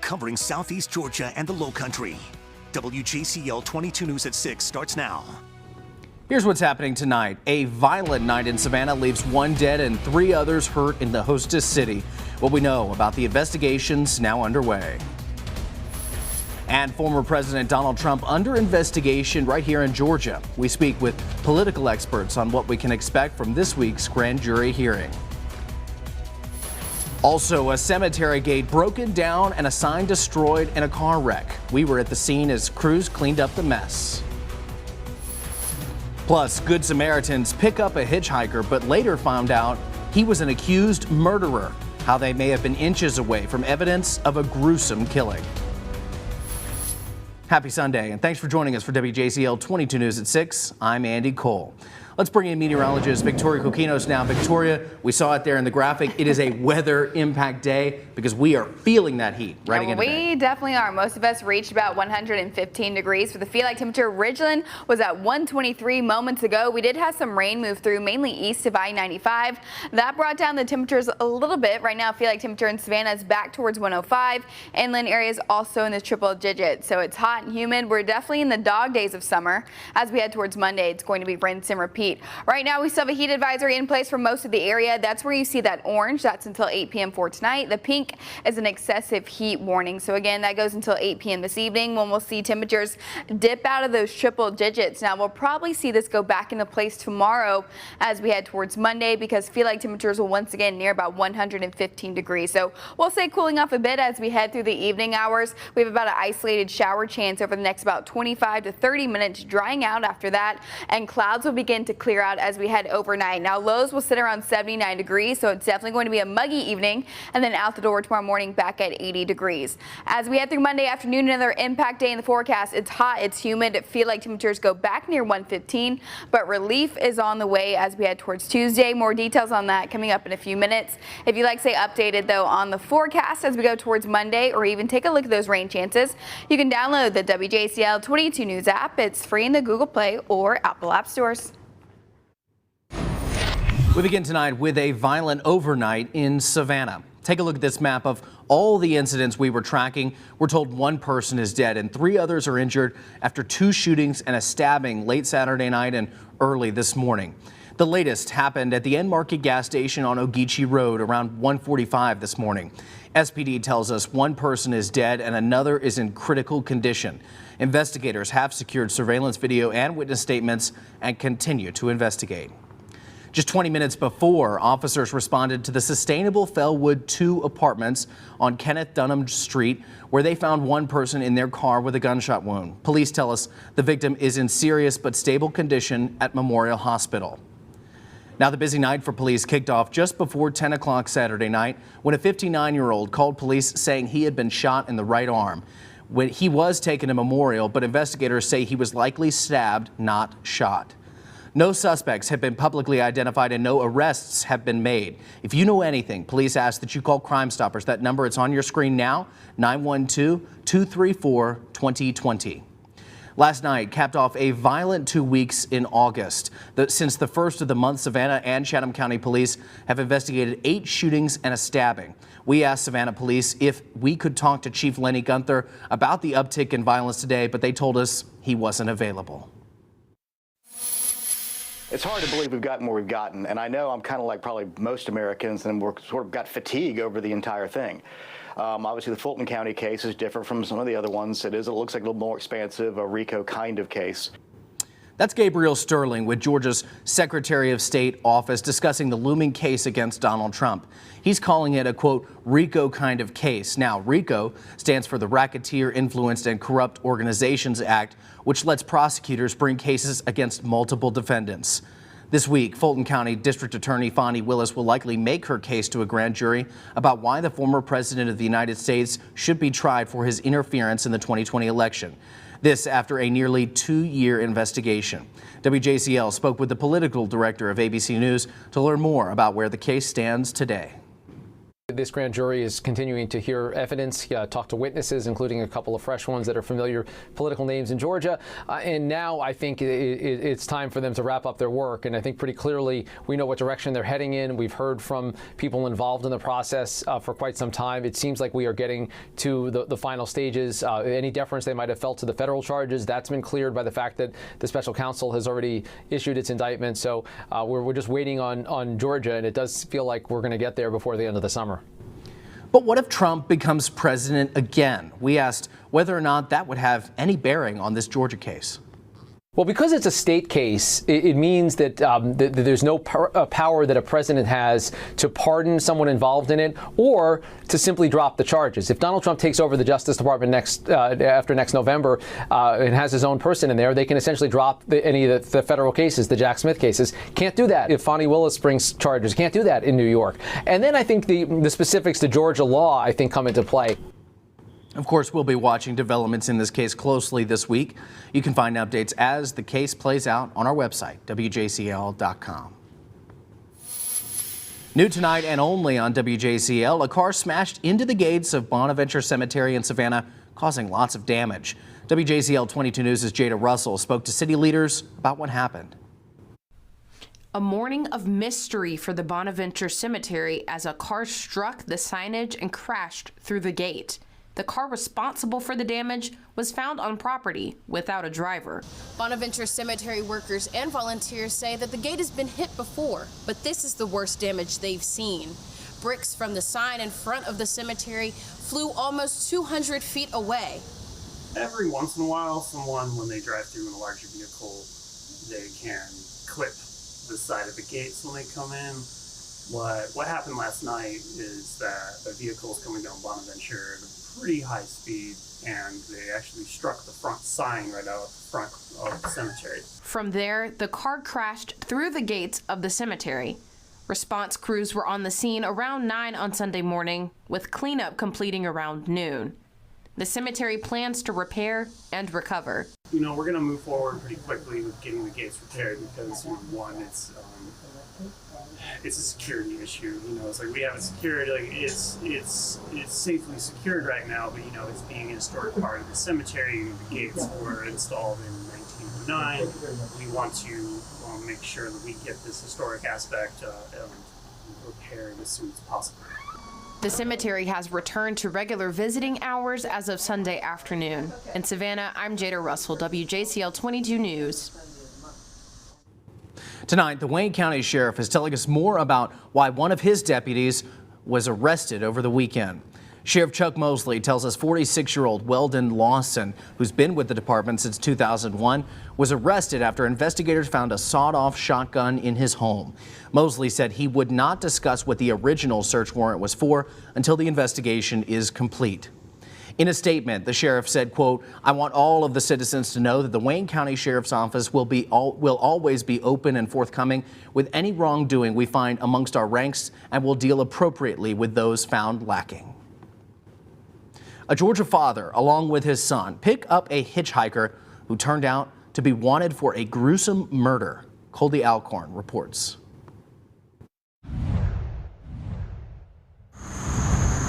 covering Southeast Georgia and the Lowcountry. WJCL 22 News at 6 starts now. Here's what's happening tonight. A violent night in Savannah leaves 1 dead and 3 others hurt in the hostess city. What we know about the investigations now underway. And former President Donald Trump under investigation right here in Georgia. We speak with political experts on what we can expect from this week's grand jury hearing. Also, a cemetery gate broken down and a sign destroyed in a car wreck. We were at the scene as crews cleaned up the mess. Plus, Good Samaritans pick up a hitchhiker, but later found out he was an accused murderer. How they may have been inches away from evidence of a gruesome killing. Happy Sunday, and thanks for joining us for WJCL 22 News at 6. I'm Andy Cole. Let's bring in meteorologist Victoria Kokinos now. Victoria, we saw it there in the graphic. It is a weather impact day because we are feeling that heat right again today. We definitely are. Most of us reached about 115 degrees for the feel like temperature. Ridgeland was at 123 moments ago. We did have some rain move through, mainly east of I-95. That brought down the temperatures a little bit. Right now, feel like temperature in Savannah is back towards 105. Inland areas also in the triple digits. So it's hot and humid. We're definitely in the dog days of summer. As we head towards Monday, it's going to be rinse and repeat. Right now, we still have a heat advisory in place for most of the area. That's where you see that orange. That's until 8 p.m. for tonight. The pink is an excessive heat warning. So again, that goes until 8 p.m. this evening when we'll see temperatures dip out of those triple digits. Now, we'll probably see this go back into place tomorrow as we head towards Monday because feel like temperatures will once again near about 115 degrees. So we'll say cooling off a bit as we head through the evening hours. We have about an isolated shower chance over the next about 25 to 30 minutes, drying out after that, and clouds will begin to clear out as we head overnight. Now, lows will sit around 79 degrees, so it's definitely going to be a muggy evening, and then out the door tomorrow morning back at 80 degrees. As we head through Monday afternoon, another impact day in the forecast. It's hot, it's humid, feel like temperatures go back near 115, but relief is on the way as we head towards Tuesday. More details on that coming up in a few minutes. If you'd like to stay updated, though, on the forecast as we go towards Monday, or even take a look at those rain chances, you can download the WJCL 22 News app. It's free in the Google Play or Apple App Stores. We begin tonight with a violent overnight in Savannah. Take a look at this map of all the incidents we were tracking. We're told 1 person is dead and 3 others are injured after 2 shootings and a stabbing late Saturday night and early this morning. The latest happened at the End Market gas station on Ogeechee Road around 1:45 this morning. SPD tells us 1 person is dead and another is in critical condition. Investigators have secured surveillance video and witness statements and continue to investigate. Just 20 minutes before, officers responded to the Sustainable Fellwood 2 apartments on Kenneth Dunham Street, where they found 1 person in their car with a gunshot wound. Police tell us the victim is in serious but stable condition at Memorial Hospital. Now, the busy night for police kicked off just before 10 o'clock Saturday night when a 59-year-old called police saying he had been shot in the right arm. When he was taken to Memorial, but investigators say he was likely stabbed, not shot. No suspects have been publicly identified and no arrests have been made. If you know anything, police ask that you call Crime Stoppers. That number, it's on your screen now, 912-234-2020. Last night capped off a violent 2 weeks in August. Since the first of the month, Savannah and Chatham County Police have investigated 8 shootings and a stabbing. We asked Savannah Police if we could talk to Chief Lenny Gunther about the uptick in violence today, but they told us he wasn't available. It's hard to believe we've gotten where we've gotten, and I know I'm kind of like probably most Americans, and we're sort of got fatigue over the entire thing. Obviously, the Fulton County case is different from some of the other ones. It looks like a little more expansive, a RICO kind of case. That's Gabriel Sterling with Georgia's Secretary of State office discussing the looming case against Donald Trump. He's calling it a, quote, RICO kind of case. Now, RICO stands for the Racketeer Influenced and Corrupt Organizations Act, which lets prosecutors bring cases against multiple defendants. This week, Fulton County District Attorney Fani Willis will likely make her case to a grand jury about why the former president of the United States should be tried for his interference in the 2020 election. This after a nearly 2-year investigation. WJCL spoke with the political director of ABC News to learn more about where the case stands today. this grand jury is continuing to hear evidence, talk to witnesses, including a couple of fresh ones that are familiar political names in Georgia. And now I think it's time for them to wrap up their work. And I think pretty clearly we know what direction they're heading in. We've heard from people involved in the process for quite some time. It seems like we are getting to the final stages. Any deference they might have felt to the federal charges, that's been cleared by the fact that the special counsel has already issued its indictment. So we're just waiting on Georgia, and it does feel like we're going to get there before the end of the summer. But what if Trump becomes president again? We asked whether or not that would have any bearing on this Georgia case. Well, because it's a state case, it means that there's no power that a president has to pardon someone involved in it or to simply drop the charges. If Donald Trump takes over the Justice Department after next November and has his own person in there, they can essentially drop any of the federal cases, the Jack Smith cases. Can't do that if Fani Willis brings charges. Can't do that in New York. And then I think the specifics to Georgia law, I think, come into play. Of course, we'll be watching developments in this case closely this week. You can find updates as the case plays out on our website, WJCL.com. New tonight and only on WJCL, a car smashed into the gates of Bonaventure Cemetery in Savannah, causing lots of damage. WJCL 22 News' Jada Russell spoke to city leaders about what happened. A morning of mystery for the Bonaventure Cemetery as a car struck the signage and crashed through the gate. The car responsible for the damage was found on property without a driver. Bonaventure Cemetery workers and volunteers say that the gate has been hit before, but this is the worst damage they've seen. Bricks from the sign in front of the cemetery flew almost 200 feet away. Every once in a while, someone, when they drive through in a larger vehicle, they can clip the side of the gates when they come in. What happened last night is that a vehicle is coming down Bonaventure at a pretty high speed, and they actually struck the front sign right out front of the cemetery. From there, the car crashed through the gates of the cemetery. Response crews were on the scene around 9 on Sunday morning, with cleanup completing around noon. The cemetery plans to repair and recover. You know, we're going to move forward pretty quickly with getting the gates repaired because, one, it's a security issue. You know, it's like we have it secured, like it's safely secured right now, but you know, it's being a historic part of the cemetery. The gates were installed in 1909. We want to make sure that we get this historic aspect repaired as soon as possible. The cemetery has returned to regular visiting hours as of Sunday afternoon. In Savannah, I'm Jada Russell, WJCL 22 News. Tonight, the Wayne County Sheriff is telling us more about why one of his deputies was arrested over the weekend. Sheriff Chuck Mosley tells us 46-year-old Weldon Lawson, who's been with the department since 2001, was arrested after investigators found a sawed-off shotgun in his home. Mosley said he would not discuss what the original search warrant was for until the investigation is complete. In a statement, the sheriff said, quote, "I want all of the citizens to know that the Wayne County Sheriff's Office will always be open and forthcoming with any wrongdoing we find amongst our ranks and will deal appropriately with those found lacking." A Georgia father, along with his son, pick up a hitchhiker who turned out to be wanted for a gruesome murder. Coldy Alcorn reports.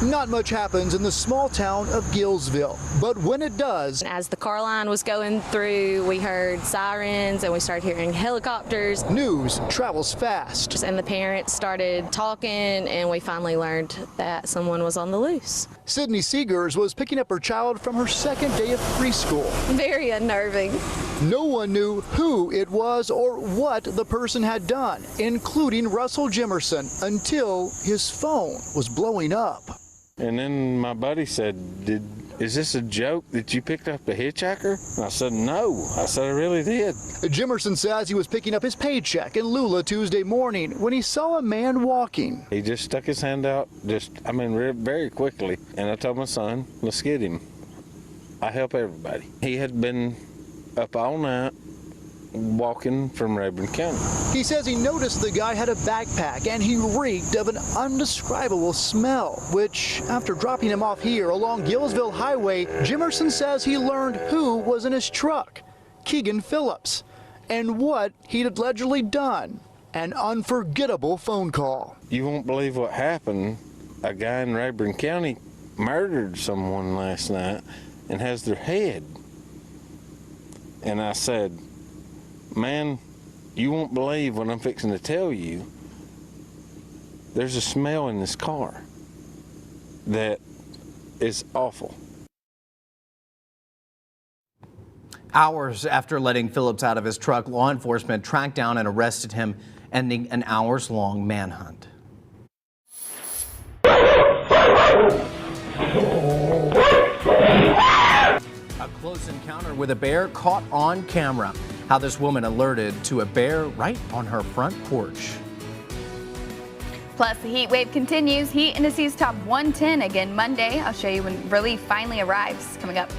Not much happens in the small town of Gillsville, but when it does, as the car line was going through, we heard sirens and we started hearing helicopters. News travels fast. And the parents started talking, and we finally learned that someone was on the loose. Sydney Seegers was picking up her child from her second day of preschool. Very unnerving. No one knew who it was or what the person had done, including Russell Jimerson, until his phone was blowing up. And then my buddy said, is this a joke that you picked up a hitchhiker? And I said, no. I said, I really did. Jimerson says he was picking up his paycheck in Lula Tuesday morning when he saw a man walking. He just stuck his hand out, very quickly. And I told my son, let's get him. I help everybody. He had been up all night walking from Rayburn County. He says he noticed the guy had a backpack and he reeked of an undescribable smell, which, after dropping him off here along Gillsville Highway, Jimerson says he learned who was in his truck, Keegan Phillips, and what he'd allegedly done, an unforgettable phone call. You won't believe what happened. a guy in Rayburn County murdered someone last night and has their head. And I said, man, you won't believe what I'm fixing to tell you. There's a smell in this car that is awful. Hours after letting Phillips out of his truck, law enforcement tracked down and arrested him, ending an hours-long manhunt. A close encounter with a bear caught on camera. How this woman alerted to a bear right on her front porch. Plus, the heat wave continues. Heat indices top 110 again Monday. I'll show you when relief finally arrives coming up.